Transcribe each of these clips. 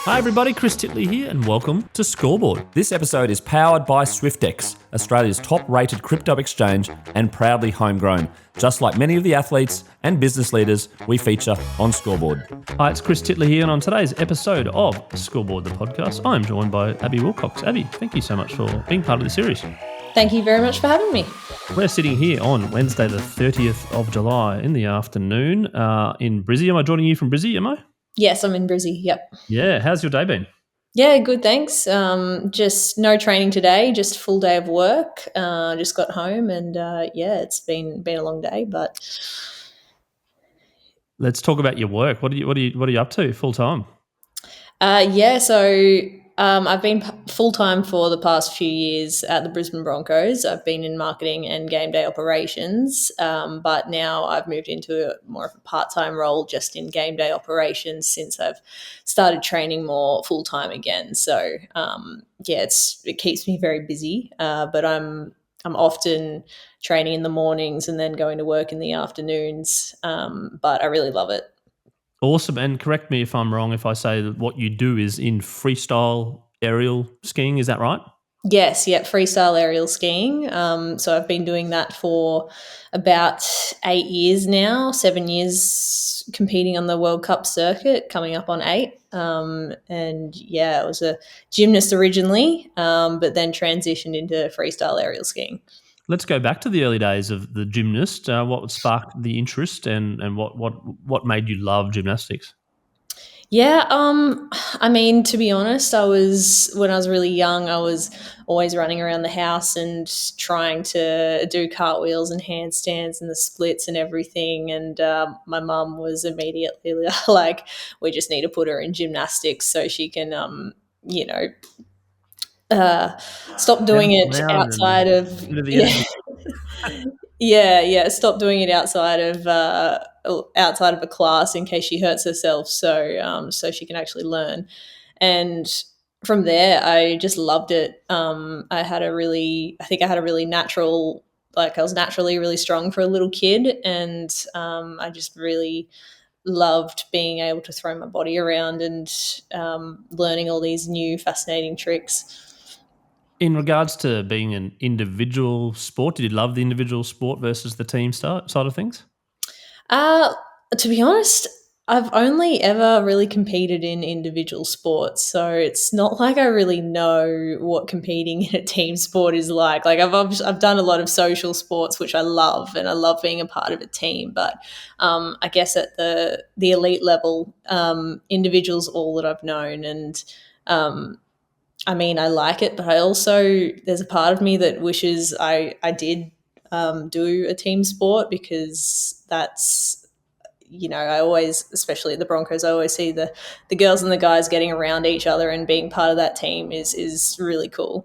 Hi everybody, Chris Titley here and welcome to Scoreboard. This episode is powered by SwiftX, Australia's top-rated crypto exchange and proudly homegrown, just like many of the athletes and business leaders we feature on Scoreboard. Hi, it's Chris Titley here, and on today's episode of Scoreboard, the podcast, I'm joined by Abbey Willcox. Abby, thank you so much for being part of the series. Thank you very much for having me. We're sitting here on Wednesday the 30th of July in the afternoon in Brisbane. Am I joining you from Brisbane, am I? Yes, I'm in Brizzy, yep. Yeah, how's your day been? Yeah, good, thanks. Just no training today, just full day of work. Just got home and it's been a long day, but Let's talk about your work. What are you up to full time? I've been full-time for the past few years at the Brisbane Broncos. I've been in marketing and game day operations, but now I've moved into more of a part-time role just in game day operations since I've started training more full-time again. So, it keeps me very busy, but I'm often training in the mornings and then going to work in the afternoons, but I really love it. Awesome. And correct me if I'm wrong if I say that what you do is in freestyle aerial skiing. Is that right? Yes, freestyle aerial skiing. So I've been doing that for about 8 years now, 7 years competing on the World Cup circuit, coming up on 8. I was a gymnast originally, but then transitioned into freestyle aerial skiing. Let's go back to the early days of the gymnast. What sparked the interest and what made you love gymnastics? Yeah, to be honest, when I was really young, I was always running around the house and trying to do cartwheels and handstands and the splits and everything. And my mum was immediately like, we just need to put her in gymnastics so she can, stop doing it outside of stop doing it outside of a class in case she hurts herself, so she can actually learn. And from there, I just loved it. I think I had a really natural, I was naturally really strong for a little kid, and I just really loved being able to throw my body around and learning all these new fascinating tricks. In regards to being an individual sport, did you love the individual sport versus the team side of things? To be honest, I've only ever really competed in individual sports, so it's not like I really know what competing in a team sport is like. Like I've done a lot of social sports, which I love, and I love being a part of a team. But I guess at the elite level, individuals all that I've known, and I like it, but there's a part of me that wishes I did do a team sport, because that's, I always, especially at the Broncos, I always see the girls and the guys getting around each other and being part of that team is really cool.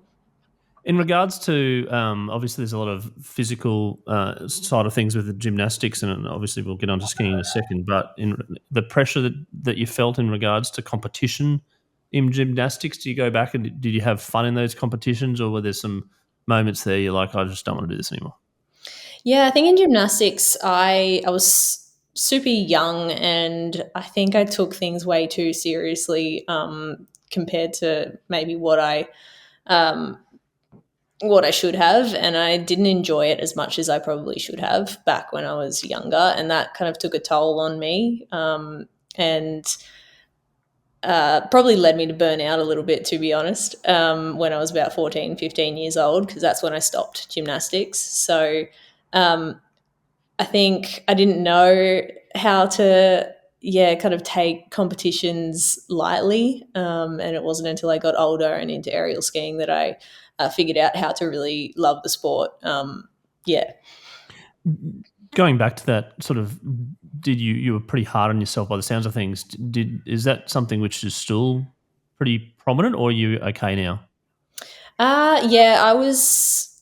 In regards to, obviously there's a lot of physical side of things with the gymnastics, and obviously we'll get on to skiing in a second, but in the pressure that you felt in regards to competition in gymnastics, do you go back and did you have fun in those competitions, or were there some moments there you're like, I just don't want to do this anymore? Yeah, I think in gymnastics, I was super young, and I think I took things way too seriously compared to maybe what I should have, and I didn't enjoy it as much as I probably should have back when I was younger, and that kind of took a toll on me, and probably led me to burn out a little bit, to be honest, when I was about 14, 15 years old, because that's when I stopped gymnastics. So I think I didn't know how to, kind of take competitions lightly. And it wasn't until I got older and into aerial skiing that I figured out how to really love the sport. Going back to that sort of, you were pretty hard on yourself by the sounds of things. Is that something which is still pretty prominent, or are you okay now? I was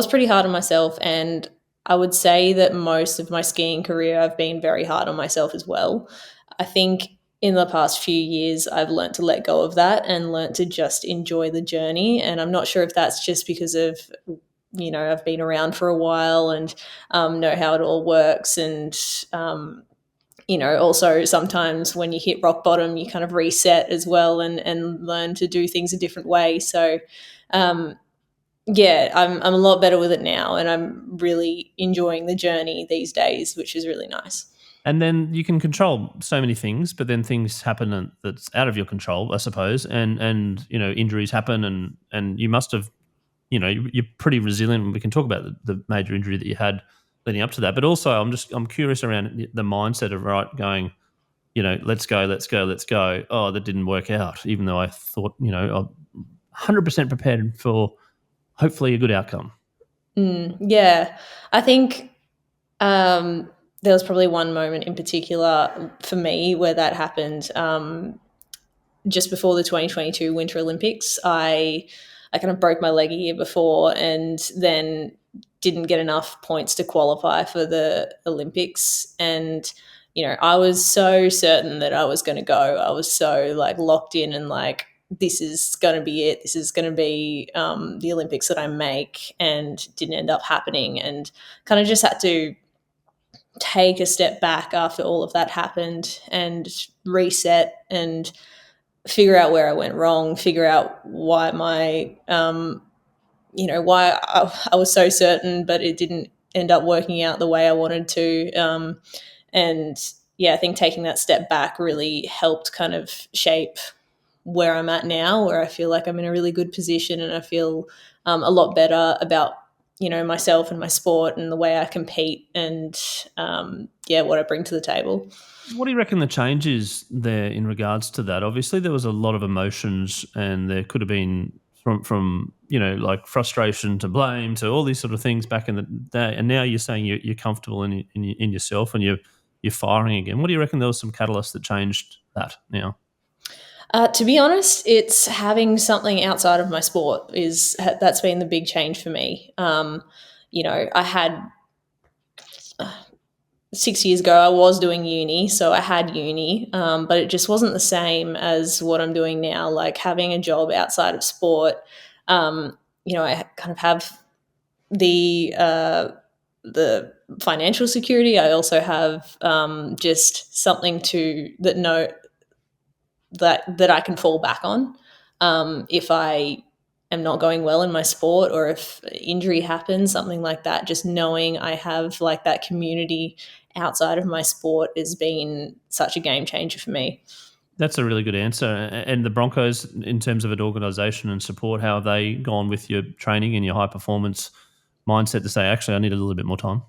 pretty hard on myself, and I would say that most of my skiing career I've been very hard on myself as well. I think in the past few years I've learnt to let go of that and learnt to just enjoy the journey, and I'm not sure if that's just because of, I've been around for a while and know how it all works, and also sometimes when you hit rock bottom, you kind of reset as well and learn to do things a different way. So, I'm a lot better with it now, and I'm really enjoying the journey these days, which is really nice. And then you can control so many things, but then things happen that's out of your control, I suppose, and injuries happen, and you must have, you're pretty resilient. We can talk about the major injury that you had leading up to that, but also I'm curious around the mindset of going, let's go, let's go, let's go. Oh, that didn't work out, even though I thought, I'm 100% prepared for hopefully a good outcome. Yeah, I think there was probably one moment in particular for me where that happened. Just before the 2022 Winter Olympics, I kind of broke my leg a year before, and then didn't get enough points to qualify for the Olympics. And I was so certain that I was going to go. I was so locked in and this is going to be it. This is going to be the Olympics that I make, and didn't end up happening. And kind of just had to take a step back after all of that happened and reset and figure out where I went wrong, figure out why why I was so certain, but it didn't end up working out the way I wanted to. And I think taking that step back really helped kind of shape where I'm at now, where I feel like I'm in a really good position, and I feel a lot better about myself and my sport and the way I compete, and what I bring to the table. What do you reckon the change is there in regards to that? Obviously, there was a lot of emotions, and there could have been from frustration to blame to all these sort of things back in the day. And now you're saying you're comfortable in yourself, and you're firing again. What do you reckon there was some catalyst that changed that now? To be honest, it's having something outside of my sport that's been the big change for me. I had 6 years ago, I was doing uni, so I had uni, but it just wasn't the same as what I'm doing now. Like having a job outside of sport, I kind of have the financial security. I also have just something that I can fall back on if I am not going well in my sport, or if injury happens, something like that. Just knowing I have that community outside of my sport has been such a game changer for me. That's a really good answer. And the Broncos, in terms of an organisation and support, how have they gone with your training and your high performance mindset to say, actually, I need a little bit more time?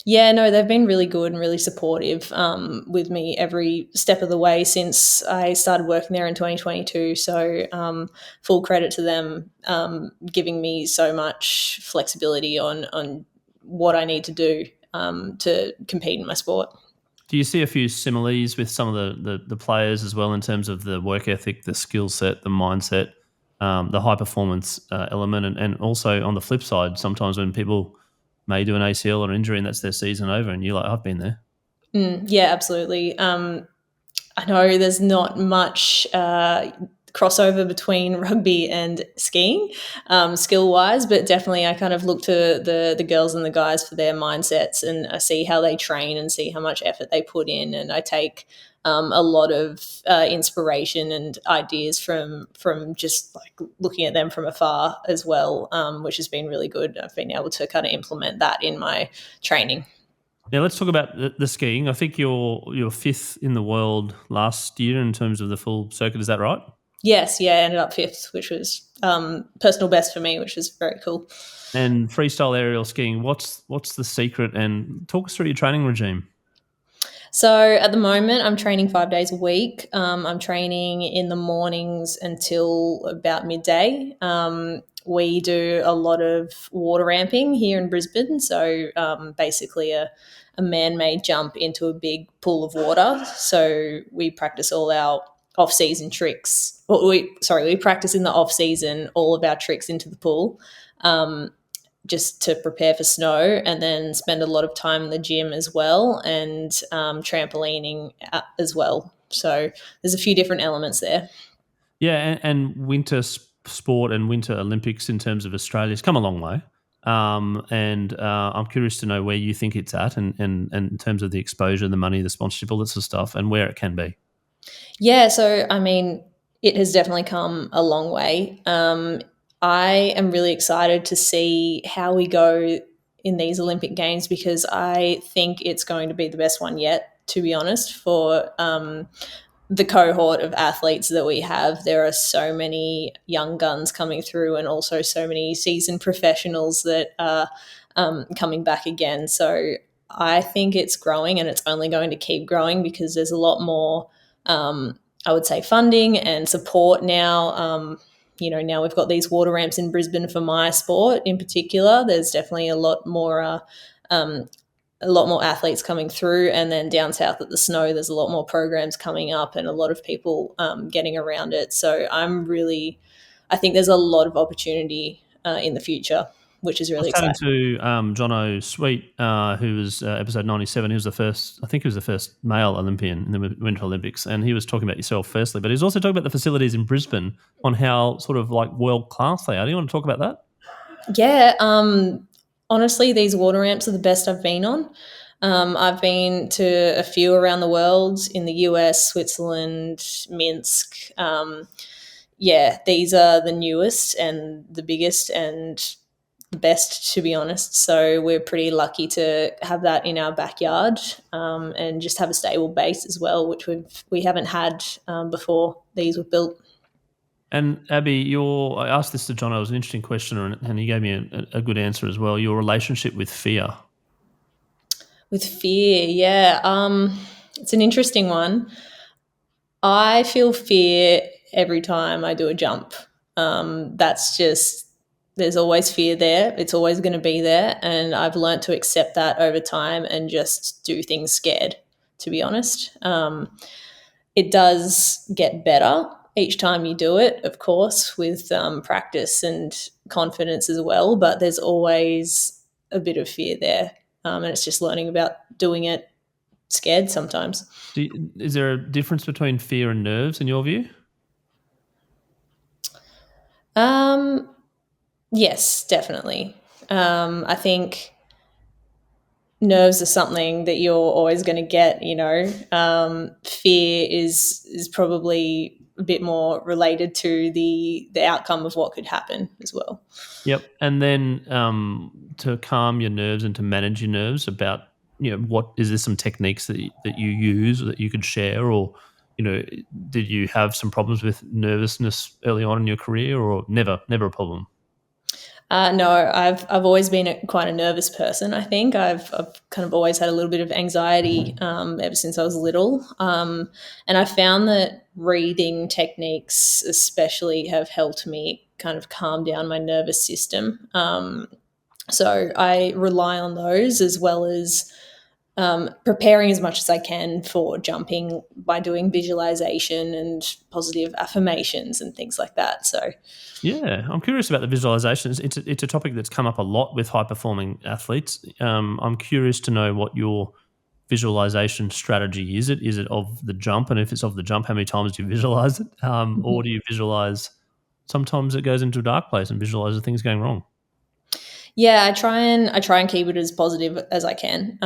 Yeah, no, they've been really good and really supportive with me every step of the way since I started working there in 2022. So full credit to them, giving me so much flexibility on what I need to do to compete in my sport. Do you see a few similes with some of the players as well in terms of the work ethic, the skill set, the mindset, the high performance element, and also on the flip side, sometimes when people may do an ACL or injury and that's their season over, and you're like, I've been there. Yeah, absolutely. I know there's not much crossover between rugby and skiing skill wise, but definitely I kind of look to the girls and the guys for their mindsets, and I see how they train and see how much effort they put in, and I take a lot of inspiration and ideas from just looking at them from afar as well, which has been really good. I've been able to kind of implement that in my training. Now let's talk about the skiing. I think you're fifth in the world last year in terms of the full circuit. Is that right? Yes, I ended up fifth, which was personal best for me, which was very cool. And freestyle aerial skiing, what's the secret? And talk us through your training regime. So at the moment, I'm training 5 days a week. I'm training in the mornings until about midday. We do a lot of water ramping here in Brisbane. So basically a man-made jump into a big pool of water. So we practice all our off-season tricks. We practice in the off-season all of our tricks into the pool. Just to prepare for snow, and then spend a lot of time in the gym as well, and trampolining as well. So there's a few different elements there. Yeah, and winter sport and winter Olympics in terms of Australia's come a long way. And I'm curious to know where you think it's at, and in terms of the exposure, the money, the sponsorship, all that sort of stuff, and where it can be. Yeah, so I mean, it has definitely come a long way. I am really excited to see how we go in these Olympic Games because I think it's going to be the best one yet, to be honest, for the cohort of athletes that we have. There are so many young guns coming through and also so many seasoned professionals that are coming back again. So I think it's growing and it's only going to keep growing because there's a lot more, I would say, funding and support now. Now we've got these water ramps in Brisbane for my sport in particular. There's definitely a lot more athletes coming through, and then down south at the Snow there's a lot more programs coming up and a lot of people getting around it. So I think there's a lot of opportunity in the future, which is I was really chatting exciting. to Jono Sweet, who was episode 97. He was the first, I think he was the first male Olympian in the Winter Olympics, and he was talking about yourself firstly, but he was also talking about the facilities in Brisbane on how sort of like world class they are. Do you want to talk about that? Yeah, honestly, these water ramps are the best I've been on. I've been to a few around the world in the US, Switzerland, Minsk. Yeah, these are the newest and the biggest and the best, to be honest. So we're pretty lucky to have that in our backyard and just have a stable base as well, which we haven't had before these were built. And Abby, I asked this to John. It was an interesting question, and he gave me a good answer as well. Your relationship with fear. With fear, yeah, it's an interesting one. I feel fear every time I do a jump. That's just, there's always fear there. It's always going to be there. And I've learned to accept that over time and just do things scared, to be honest. It does get better each time you do it, of course, with practice and confidence as well. But there's always a bit of fear there. And it's just learning about doing it scared sometimes. Is there a difference between fear and nerves in your view? Yes, definitely. I think nerves are something that you're always going to get. Fear is probably a bit more related to the outcome of what could happen as well. Yep. And then to calm your nerves and to manage your nerves, about what is there some techniques that you use or that you could share, or did you have some problems with nervousness early on in your career, or never a problem? No, I've always been quite a nervous person. I think I've kind of always had a little bit of anxiety ever since I was little, and I found that breathing techniques, especially, have helped me kind of calm down my nervous system. So I rely on those as well as preparing as much as I can for jumping by doing visualization and positive affirmations and things like that. So Yeah, I'm curious about the visualizations. It's a topic that's come up a lot with high performing athletes. I'm curious to know what your visualization strategy is. Is it of the jump? And if it's of the jump, how many times do you visualize it? Or do you visualize? Sometimes it goes into a dark place and visualizes things going wrong. yeah, I try and keep it as positive as I can.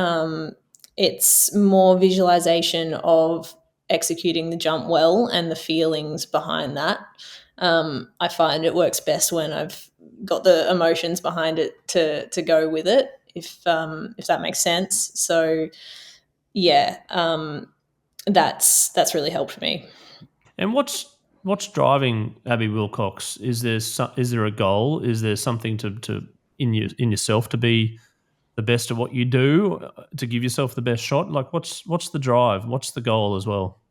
It's more visualization of executing the jump well and the feelings behind that. I find it works best when I've got the emotions behind it to go with it, if that makes sense. So yeah, that's really helped me. And what's driving Abbey Willcox? Is there a goal? Is there something to in yourself to be the best at what you do, to give yourself the best shot? Like what's the drive? What's the goal as well?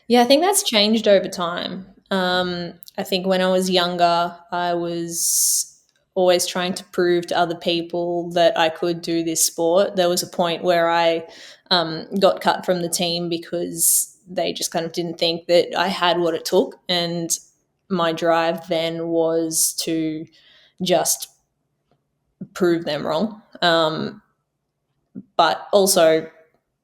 Yeah, I think that's changed over time. I think when I was younger, I was always trying to prove to other people that I could do this sport. There was a point where I got cut from the team because they just kind of didn't think that I had what it took. And my drive then was to just prove them wrong. But also,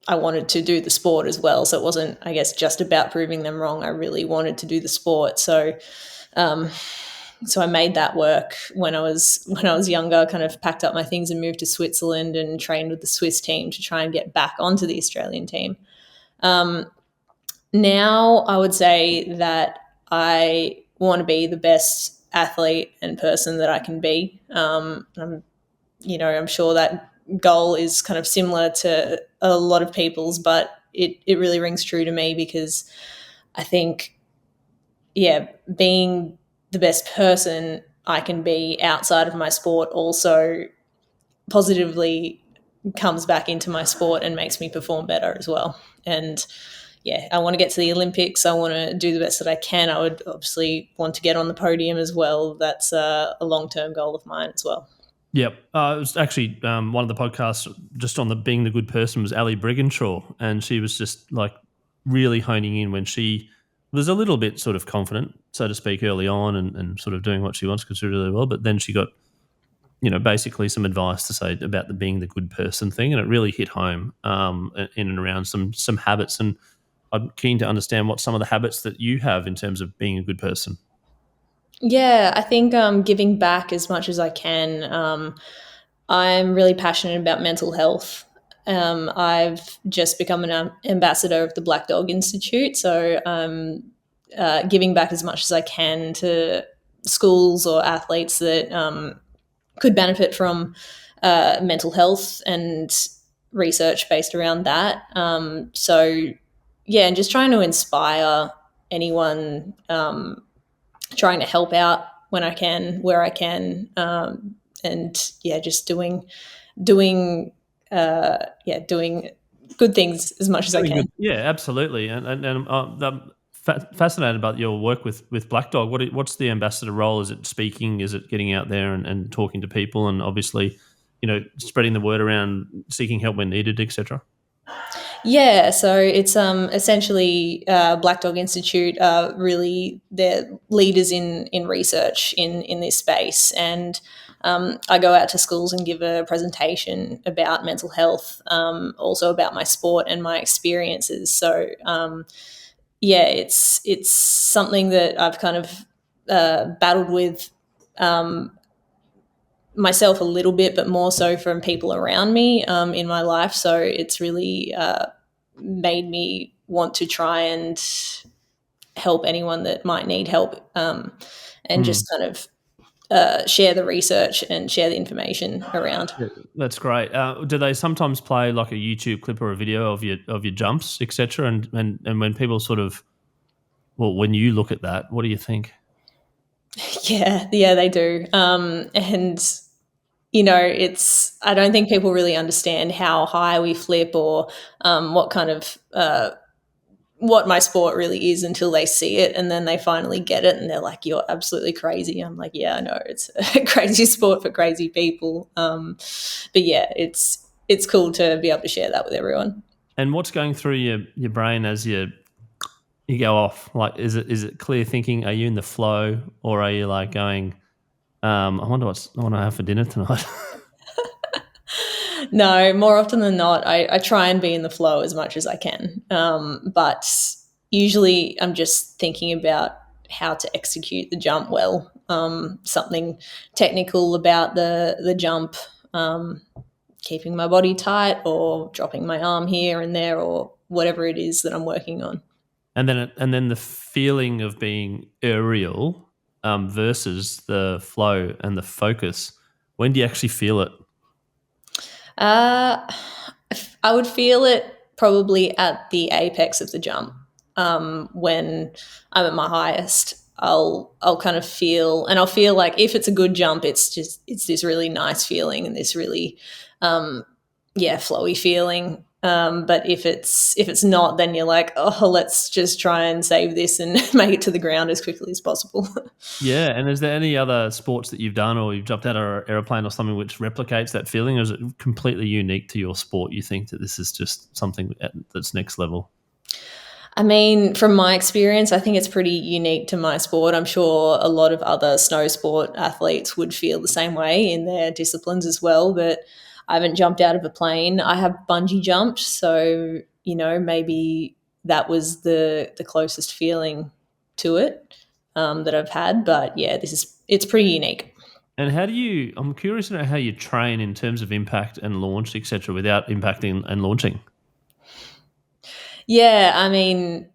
I wanted to do the sport as well. So it wasn't, I guess, just about proving them wrong. I really wanted to do the sport. So, So I made that work when I was younger. Kind of packed up my things and moved to Switzerland and trained with the Swiss team to try and get back onto the Australian team. Now I would say that I want to be the best athlete and person that I can be. I'm sure that goal is kind of similar to a lot of people's, but it really rings true to me because I think, being the best person I can be outside of my sport also positively comes back into my sport and makes me perform better as well. And I want to get to the Olympics. I want to do the best that I can. I would obviously want to get on the podium as well. That's a long-term goal of mine as well. Yep. It was actually one of the podcasts just on the being the good person was Ali Brigginshaw, and she was just like really honing in when she was a little bit sort of confident, so to speak, early on and sort of doing what she wants because she did really well. But then she got, basically some advice to say about the being the good person thing, and it really hit home in and around some habits. And I'm keen to understand what some of the habits that you have in terms of being a good person. Yeah, I think giving back as much as I can. I'm really passionate about mental health. I've just become an ambassador of the Black Dog Institute, so giving back as much as I can to schools or athletes that could benefit from mental health and research based around that. And just trying to inspire anyone, trying to help out when I can, where I can, just doing good things as much as I can. Yeah, absolutely. And I'm fascinated about your work with Black Dog. What's the ambassador role? Is it speaking? Is it getting out there and talking to people and obviously, spreading the word around, seeking help when needed, etc.? Yeah, so it's essentially Black Dog Institute are really they're leaders in research in this space, and I go out to schools and give a presentation about mental health, also about my sport and my experiences. So it's something that I've kind of battled with myself a little bit, but more so from people around me in my life. So it's really made me want to try and help anyone that might need help, and just kind of share the research and share the information around. Yeah, that's great. Do they sometimes play like a YouTube clip or a video of your jumps, etc.? And when people sort of, well, when you look at that, what do you think? Yeah, they do. And I don't think people really understand how high we flip or what kind of what my sport really is until they see it, and then they finally get it and they're like, "You're absolutely crazy." I'm like, "Yeah, I know, it's a crazy sport for crazy people." But yeah, it's cool to be able to share that with everyone. And what's going through your brain as you go off? Like, is it clear thinking? Are you in the flow, or are you like going, I wonder what I want to have for dinner tonight? No, more often than not, I try and be in the flow as much as I can. But usually I'm just thinking about how to execute the jump well, something technical about the jump, keeping my body tight or dropping my arm here and there or whatever it is that I'm working on. And then the feeling of being aerial versus the flow and the focus. When do you actually feel it? I would feel it probably at the apex of the jump. When I'm at my highest, I'll kind of feel, and I'll feel like if it's a good jump, it's this really nice feeling and this really, flowy feeling. But if it's not, then you're like, oh, let's just try and save this and make it to the ground as quickly as possible. Yeah, and is there any other sports that you've done or you've jumped out of an aeroplane or something which replicates that feeling, or is it completely unique to your sport? You think that this is just something that's next level? I mean, from my experience, I think it's pretty unique to my sport. I'm sure a lot of other snow sport athletes would feel the same way in their disciplines as well, but I haven't jumped out of a plane. I have bungee jumped, so, maybe that was the closest feeling to it. that I've had. But yeah, it's pretty unique. And I'm curious to know how you train in terms of impact and launch, etc., without impacting and launching. Yeah, I mean,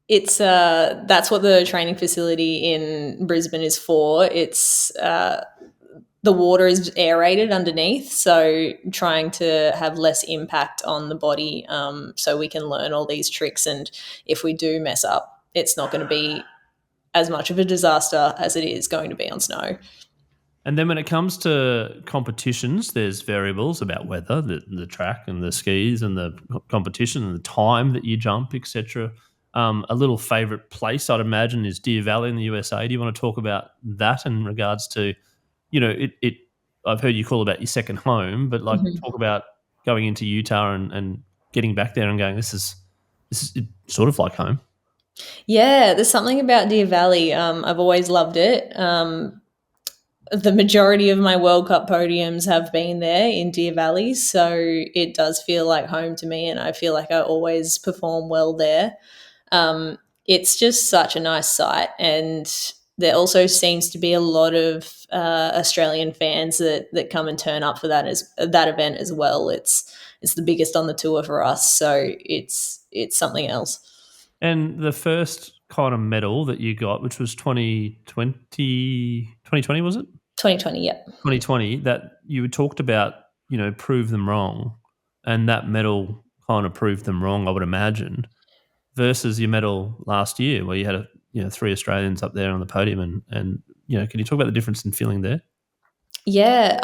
it's that's what the training facility in Brisbane is for. It's the water is aerated underneath, so trying to have less impact on the body, so we can learn all these tricks. And if we do mess up, it's not going to be as much of a disaster as it is going to be on snow. And then when it comes to competitions, there's variables about weather, the track and the skis and the competition and the time that you jump, etc. A little favourite place I'd imagine is Deer Valley in the USA. Do you want to talk about that in regards to, it I've heard you call about your second home, but like talk about going into Utah and getting back there and going, this is sort of like home. Yeah, there's something about Deer Valley. I've always loved it. The majority of my World Cup podiums have been there in Deer Valley, so it does feel like home to me, and I feel like I always perform well there. It's just such a nice site, and there also seems to be a lot of Australian fans that come and turn up for that event as well. It's the biggest on the tour for us, so it's something else. And the first kind of medal that you got, which was 2020, was it? 2020, yeah. 2020, that you talked about, prove them wrong, and that medal kind of proved them wrong, I would imagine, versus your medal last year where you had 3 Australians up there on the podium, and can you talk about the difference in feeling there? Yeah,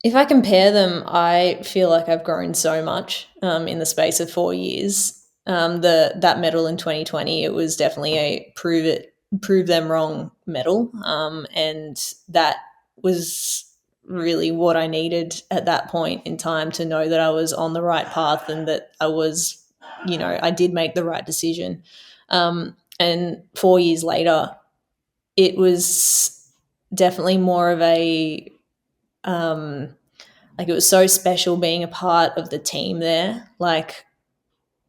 if I compare them, I feel like I've grown so much in the space of 4 years. That medal in 2020, it was definitely a prove them wrong medal, and that was really what I needed at that point in time to know that I was on the right path and that I was, I did make the right decision. And 4 years later, it was definitely more of a like, it was so special being a part of the team there. Like,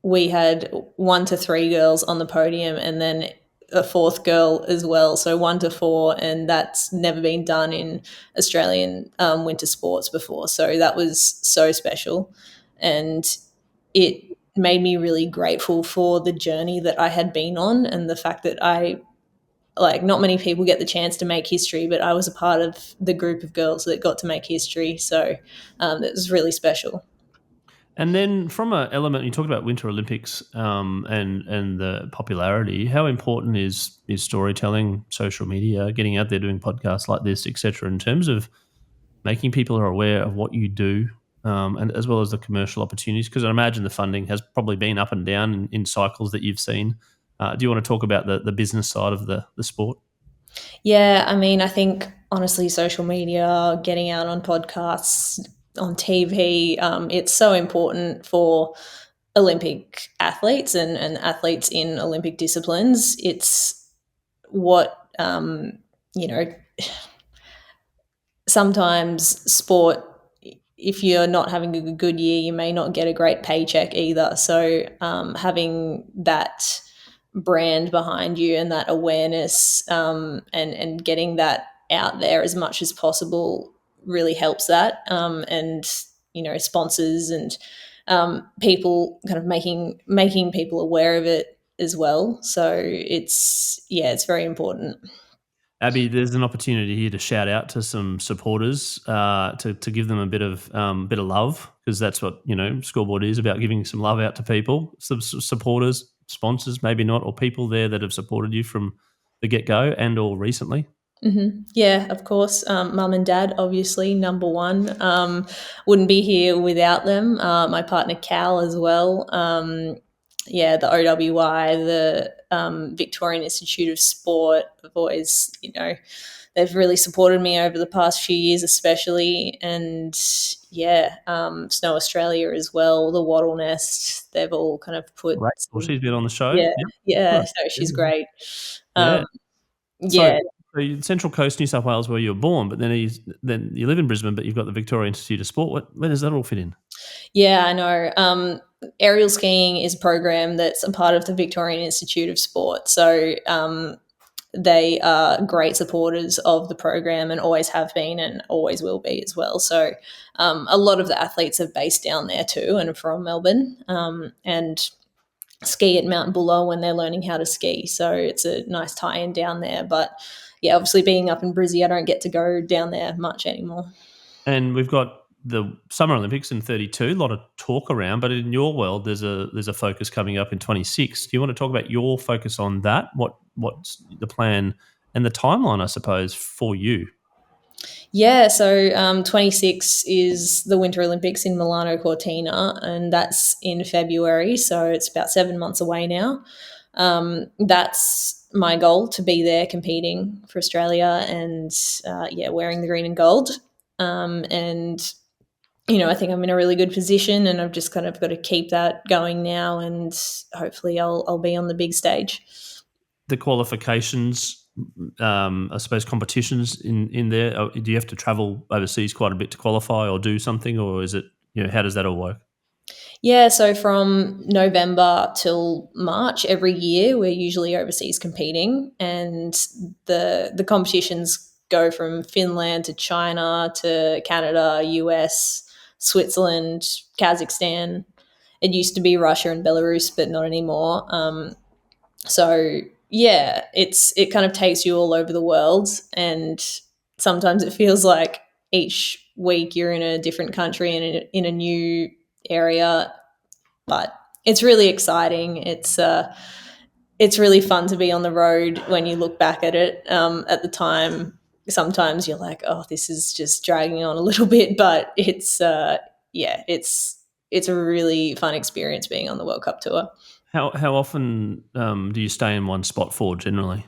we had 1 to 3 girls on the podium and then a 4th girl as well. So 1 to 4, and that's never been done in Australian winter sports before. So that was so special. And it made me really grateful for the journey that I had been on, and the fact that not many people get the chance to make history, but I was a part of the group of girls that got to make history. So it was really special. And then from an element, you talked about Winter Olympics and the popularity. How important is storytelling, social media, getting out there, doing podcasts like this, etc., in terms of making people are aware of what you do, and as well as the commercial opportunities? Because I imagine the funding has probably been up and down in cycles that you've seen. Do you want to talk about the business side of the sport? Yeah, I mean, I think honestly, social media, getting out on podcasts, on TV, it's so important for Olympic athletes and athletes in Olympic disciplines. It's what, you know, sometimes sport, if you're not having a good year, you may not get a great paycheck either. So having that brand behind you and that awareness, and getting that out there as much as possible really helps that. And sponsors and people kind of making people aware of it as well. So it's very important. Abby, there's an opportunity here to shout out to some supporters, to give them a bit of love, because that's what Scoreboard is about, giving some love out to people, some supporters, sponsors, maybe not, or people there that have supported you from the get go and or recently. Mm-hmm. Yeah, of course. Mum and dad, obviously, number one. Wouldn't be here without them. My partner Cal as well. The OWI, the Victorian Institute of Sport. I've always, they've really supported me over the past few years, especially. And Snow Australia as well, the Wattle Nest. They've all kind of put. Right. Well, she's been on the show. Yeah, Yep. so she's great. Yeah. Yeah. So Central Coast, New South Wales, where you were born, but then you live in Brisbane, but you've got the Victoria Institute of Sport. Where does that all fit in? Yeah, I know. Aerial skiing is a program that's a part of the Victorian Institute of Sport. So they are great supporters of the program and always have been and always will be as well. So a lot of the athletes are based down there too and are from Melbourne and ski at Mount Buller when they're learning how to ski. So it's a nice tie-in down there. But yeah, obviously being up in Brizzy, I don't get to go down there much anymore. And we've got the Summer Olympics in 32, a lot of talk around, but in your world, there's a focus coming up in 26. Do you want to talk about your focus on that? What's the plan and the timeline, I suppose, for you? Yeah, so 26 is the Winter Olympics in Milano Cortina, and that's in February. So it's about 7 months away now. That's my goal, to be there competing for Australia and, wearing the green and gold. And, I think I'm in a really good position, and I've just kind of got to keep that going now, and hopefully I'll be on the big stage. The qualifications, I suppose, competitions in there. Do you have to travel overseas quite a bit to qualify or do something, or is it, how does that all work? Yeah, so from November till March every year, we're usually overseas competing, and the competitions go from Finland to China to Canada, US, Switzerland, Kazakhstan. It used to be Russia and Belarus, but not anymore. So yeah, it kind of takes you all over the world, and sometimes it feels like each week you're in a different country and in a new area, but it's really exciting. It's really fun to be on the road when you look back at it. At the time, sometimes you're like, oh, this is just dragging on a little bit, but it's a really fun experience being on the World Cup tour. How often do you stay in one spot for generally?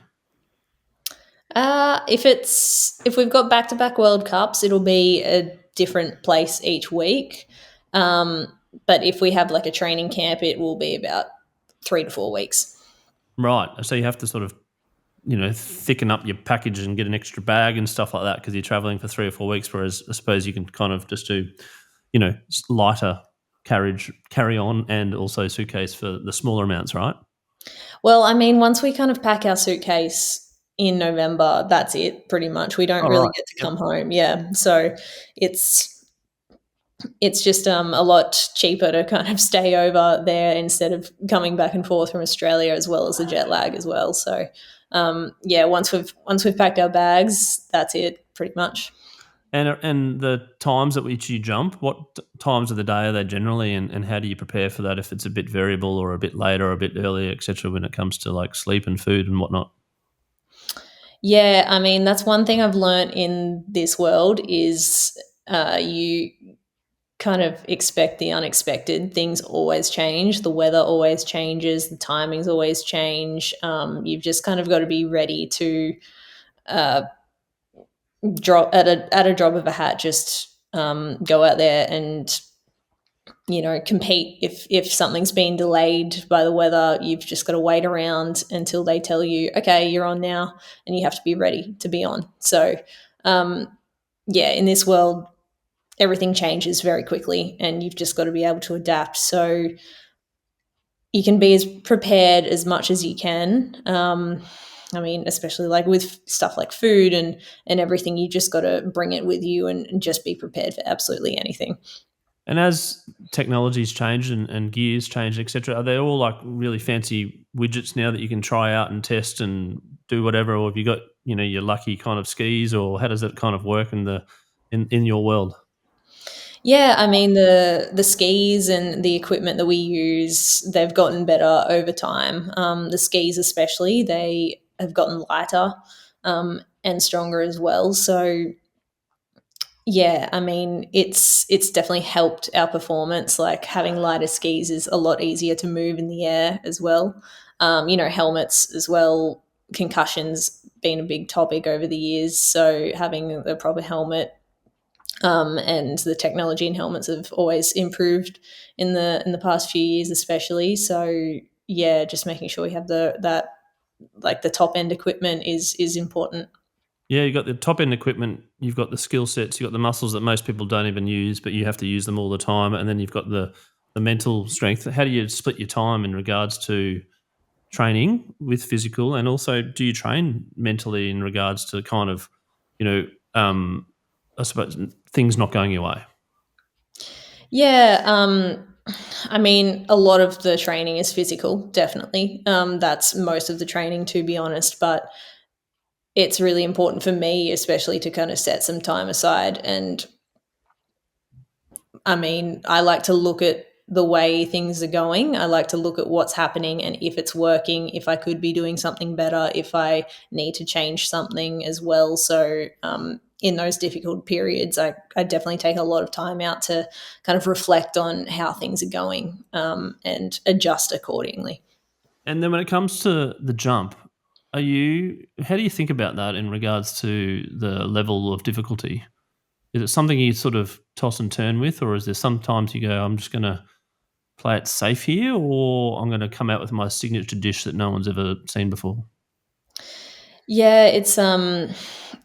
If we've got back to back World Cups, it'll be a different place each week. But if we have like a training camp, it will be about 3 to 4 weeks. Right. So you have to sort of, thicken up your package and get an extra bag and stuff like that because you're traveling for 3 or 4 weeks. Whereas I suppose you can kind of just do, lighter carry on and also suitcase for the smaller amounts, right? Well, I mean, once we kind of pack our suitcase in November, that's it pretty much. We don't Oh, really right. get to come home. Yeah. So it's just a lot cheaper to kind of stay over there instead of coming back and forth from Australia, as well as the jet lag as well. So once we've packed our bags, that's it pretty much. And the times at which you jump, what times of the day are they generally, and how do you prepare for that if it's a bit variable or a bit later or a bit earlier, etc., when it comes to like sleep and food and whatnot? Yeah, I mean, that's one thing I've learned in this world is you kind of expect the unexpected. Things always change. The weather always changes. The timings always change. You've just kind of got to be ready to drop at a drop of a hat. Just go out there and compete. If something's been delayed by the weather, you've just got to wait around until they tell you, okay, you're on now, and you have to be ready to be on. So in this world, everything changes very quickly, and you've just got to be able to adapt. So you can be as prepared as much as you can. I mean, especially like with stuff like food and everything, you just got to bring it with you and just be prepared for absolutely anything. And as technology's changed and gears changed, etc., are they all like really fancy widgets now that you can try out and test and do whatever, or have you got your lucky kind of skis, or how does that kind of work in your world? Yeah, I mean the skis and the equipment that we use, they've gotten better over time. The skis, especially, they have gotten lighter and stronger as well. So yeah, I mean it's definitely helped our performance. Like having lighter skis is a lot easier to move in the air as well. Helmets as well. Concussions been a big topic over the years, so having the proper helmet and the technology in helmets have always improved in the past few years, especially. So yeah, just making sure we have the top end equipment is important. Yeah, you've got the top end equipment, you've got the skill sets, you've got the muscles that most people don't even use, but you have to use them all the time, and then you've got the mental strength. How do you split your time in regards to training with physical, and also do you train mentally in regards to kind of, you know, I suppose things not going your way? Yeah, I mean, a lot of the training is physical, definitely. That's most of the training, to be honest. But it's really important for me, especially to kind of set some time aside. And I mean, I like to look at the way things are going. I like to look at what's happening and if it's working, if I could be doing something better, if I need to change something as well. So, in those difficult periods, I definitely take a lot of time out to kind of reflect on how things are going, and adjust accordingly. And then when it comes to the jump, how do you think about that in regards to the level of difficulty? Is it something you sort of toss and turn with, or is there sometimes you go, I'm just going to play it safe here, or I'm going to come out with my signature dish that no one's ever seen before? Yeah,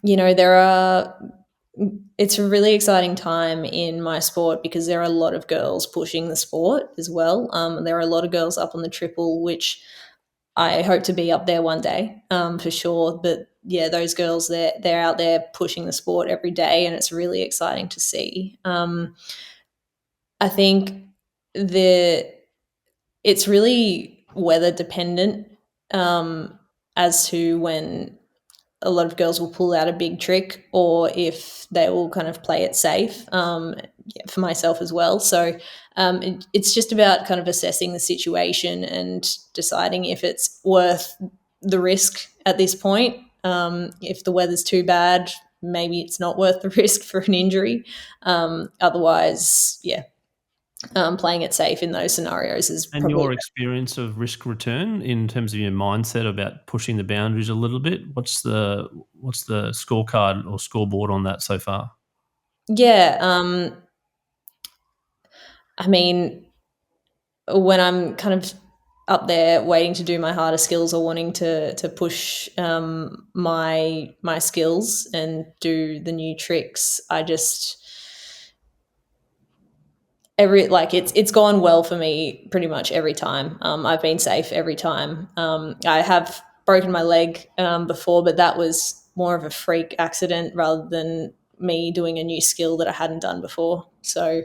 there are it's a really exciting time in my sport because there are a lot of girls pushing the sport as well. There are a lot of girls up on the triple, which I hope to be up there one day, for sure. But yeah, those girls, they're out there pushing the sport every day, and it's really exciting to see. I think the it's really weather dependent, as to when a lot of girls will pull out a big trick or if they will kind of play it safe, yeah, for myself as well. So, it's just about kind of assessing the situation and deciding if it's worth the risk at this point. If the weather's too bad, maybe it's not worth the risk for an injury. Otherwise, yeah, playing it safe in those scenarios is And probably. your experience of risk return in terms of your mindset about pushing the boundaries a little bit, what's the scorecard or scoreboard on that so far? Yeah, I mean, when I'm kind of up there waiting to do my harder skills or wanting to push, my skills and do the new tricks, I just every like it's gone well for me pretty much every time. I've been safe every time. I have broken my leg, before, but that was more of a freak accident rather than me doing a new skill that I hadn't done before. So,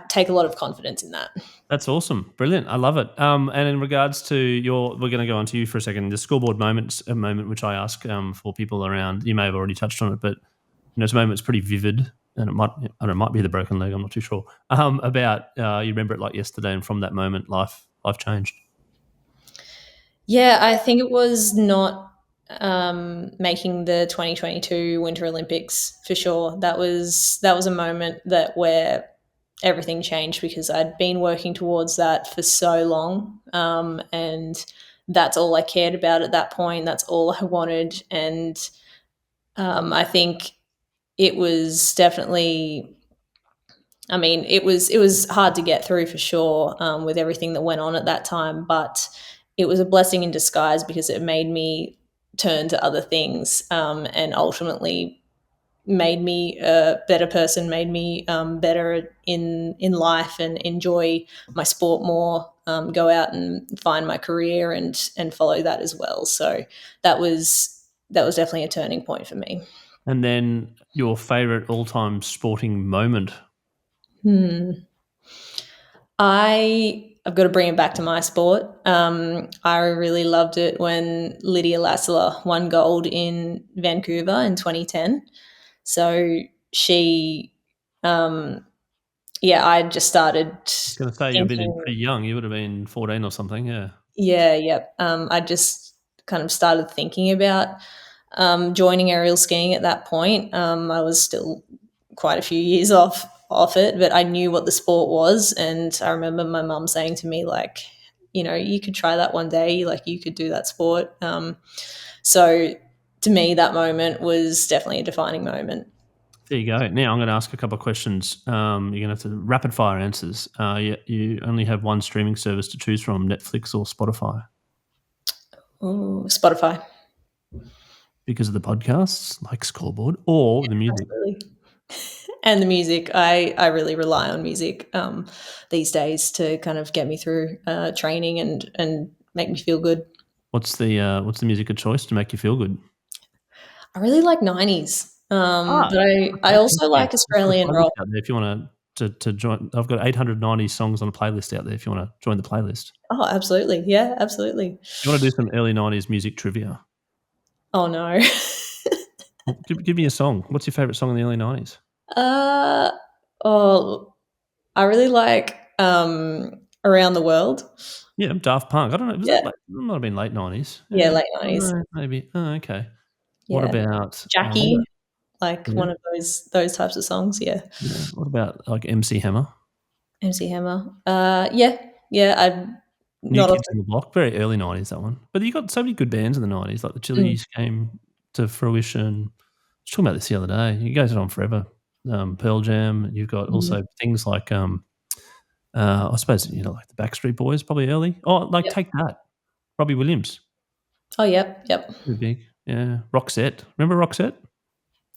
take a lot of confidence in that. That's awesome. Brilliant. I love it. And in regards to we're going to go on to you for a second. The scoreboard moment's a moment which I ask for people around. You may have already touched on it, but it's a moment that's pretty vivid, and I don't know, it might be the broken leg. I'm not too sure. About you remember it like yesterday, and from that moment, life changed. Yeah, I think it was not, making the 2022 Winter Olympics for sure. That was a moment where everything changed because I'd been working towards that for so long, and that's all I cared about at that point. That's all I wanted, and, I think it was definitely. I mean, it was hard to get through for sure, with everything that went on at that time, but it was a blessing in disguise because it made me turn to other things, and ultimately made me a better person, made me, better in life, and enjoy my sport more. Go out and find my career and follow that as well. So that was definitely a turning point for me. And then your favorite all-time sporting moment. Hmm. I've got to bring it back to my sport. I really loved it when Lydia Lassler won gold in Vancouver in 2010. So she, um, yeah, I just started I was going to say you've been in thinking, pretty young. You would have been 14 or something. Yeah. yeah, yep. I just kind of started thinking about, joining aerial skiing at that point. I was still quite a few years off it, but I knew what the sport was, and I remember my mum saying to me like, you could try that one day, like you could do that sport. So to me, that moment was definitely a defining moment. There you go. Now I'm going to ask a couple of questions. You're going to have to rapid fire answers. You only have one streaming service to choose from: Netflix or Spotify. Ooh, Spotify. because of the podcasts like Scoreboard or the music? Absolutely. And the music, I really rely on music these days to kind of get me through training and make me feel good. What's the music of choice to make you feel good? I really like 90s, Ah, but I okay, thank also you. like I've got a Australian playlist rock. out there if you want to join. I've got 890 songs on a playlist out there if you want to join the playlist. Oh, absolutely. Yeah, absolutely. You want to do some early 90s music trivia? Oh, no. Well, give me a song. What's your favourite song in the early 90s? uh, oh, I really like Around the World. Yeah, Daft Punk. I don't know. Was Yeah, that late? It might have been late 90s. yeah, Yeah. late 90s. Maybe. Oh, okay. What Yeah. about Jackie, like yeah, one of those types of songs, yeah. yeah. What about like MC Hammer? MC Hammer. Yeah, yeah, I'm New not Kids often. on the Block, very early 90s, that one. But you got so many good bands in the 90s, like the Mm, Chili's came to fruition. I was talking about this the other day. It goes on forever. Pearl Jam. You've got mhm. also things like, I suppose, like the Backstreet Boys, probably early. Oh, like Yep. Take That. Robbie Williams, Oh, yep. pretty big. Yeah. Roxette. Remember Roxette?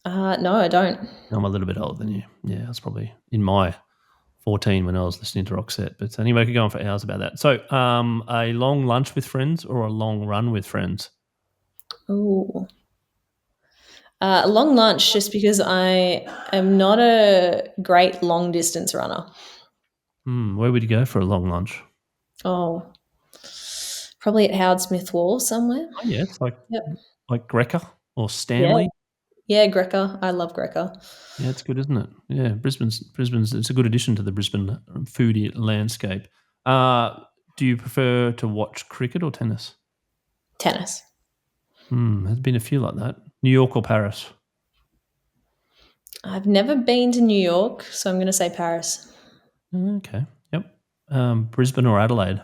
No, I don't. I'm a little bit older than you. Yeah, I was probably in my 14 when I was listening to Roxette. But anyway, we could go on for hours about that. So, a long lunch with friends or a long run with friends? Ooh. A long lunch just because I am not a great long distance runner. Where would you go for a long lunch? Oh, probably at Howard Smith Wharf somewhere. Oh, yeah, it's like Yep. Greca or Yeah. Stanley. Yeah, Greca. I love Greca. Yeah, it's good, isn't it? Yeah, Brisbane's it's a good addition to the Brisbane foodie landscape. Uh, do you prefer to watch cricket or tennis? Tennis. There's been a few like that. New York or Paris? I've never been to New York, so I'm going to say Paris. Okay, yep. Brisbane or Adelaide?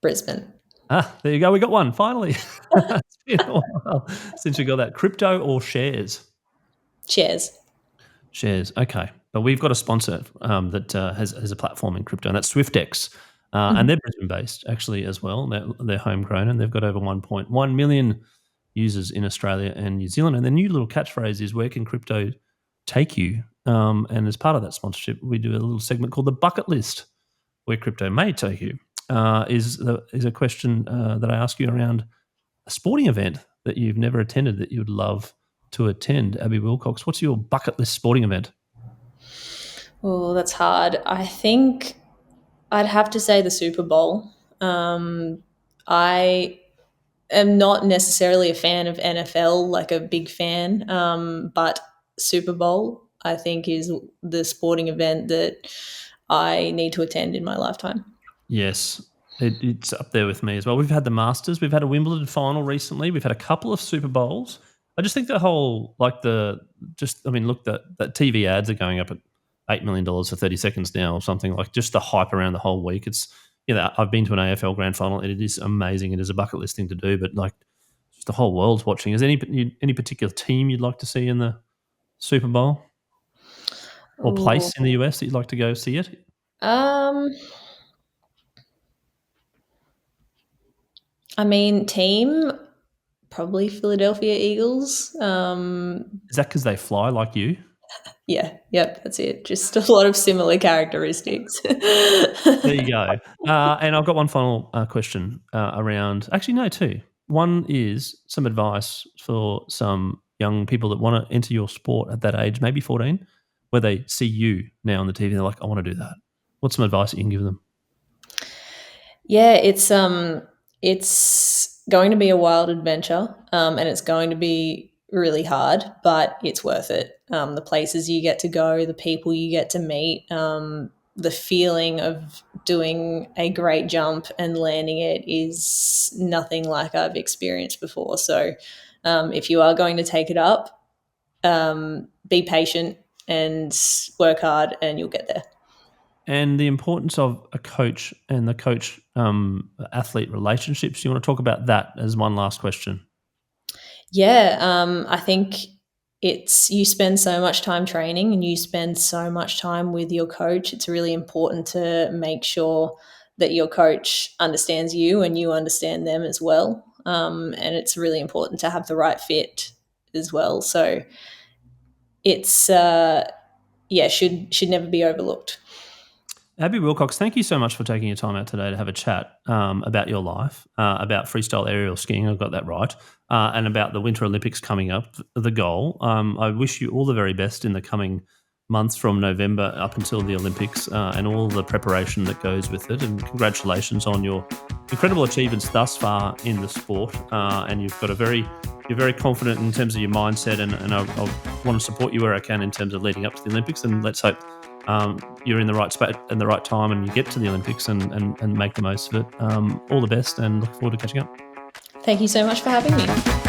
Brisbane. There you go. We got one finally. It's been a while since we got that. Crypto or shares? Cheers. Shares. Okay, but we've got a sponsor that has a platform in crypto, and that's SwiftX, and Mhm. they're Brisbane based actually as well. They're homegrown, and they've got over 1.1 million users in Australia and New Zealand. And their new little catchphrase is, "Where can crypto take you?" And as part of that sponsorship, we do a little segment called the Bucket List, where crypto may take you. Is a question that I ask you around a sporting event that you've never attended that you'd love to attend. Abbey Willcox, what's your bucket list sporting event? Oh, that's hard. I think I'd have to say the Super Bowl. I am not necessarily a fan of NFL, like a big fan, but Super Bowl, I think, is the sporting event that I need to attend in my lifetime. Yes, it's up there with me as well. We've had the Masters, we've had a Wimbledon final recently, we've had a couple of Super Bowls. I just think the whole, like look, that TV ads are going up at $8 million for 30 seconds now or something, like just the hype around the whole week. It's, I've been to an AFL grand final and it is amazing. It is a bucket list thing to do, but like just the whole world's watching. Is there any particular team you'd like to see in the Super Bowl or Ooh. place in the US that you'd like to go see it? Um, I mean, team, probably Philadelphia Eagles. Is that because they fly like you? Yeah, yep, that's it. Just a lot of similar characteristics. There you go. And I've got one final question around. Actually, no, two. One is some advice for some young people that want to enter your sport at that age, maybe 14, where they see you now on the TV and they're like, I want to do that. What's some advice that you can give them? Yeah, it's going to be a wild adventure, and it's going to be really hard, but it's worth it. The places you get to go, the people you get to meet, the feeling of doing a great jump and landing it is nothing like I've experienced before. So, if you are going to take it up, be patient and work hard, and you'll get there. And the importance of a coach and the coach athlete relationships. You want to talk about that as one last question? Yeah, I think it's you spend so much time training and you spend so much time with your coach. It's really important to make sure that your coach understands you and you understand them as well. and it's really important to have the right fit as well. So it's should never be overlooked. Abbey Willcox, thank you so much for taking your time out today to have a chat about your life, about freestyle aerial skiing, I got that right, and about the Winter Olympics coming up, the goal. I wish you all the very best in the coming months from November up until the Olympics and all the preparation that goes with it. And congratulations on your incredible achievements thus far in the sport. And you're very confident in terms of your mindset, and I want to support you where I can in terms of leading up to the Olympics. And let's hope you're in the right spot and the right time and you get to the Olympics and make the most of it. All the best and look forward to catching up. Thank you so much for having me.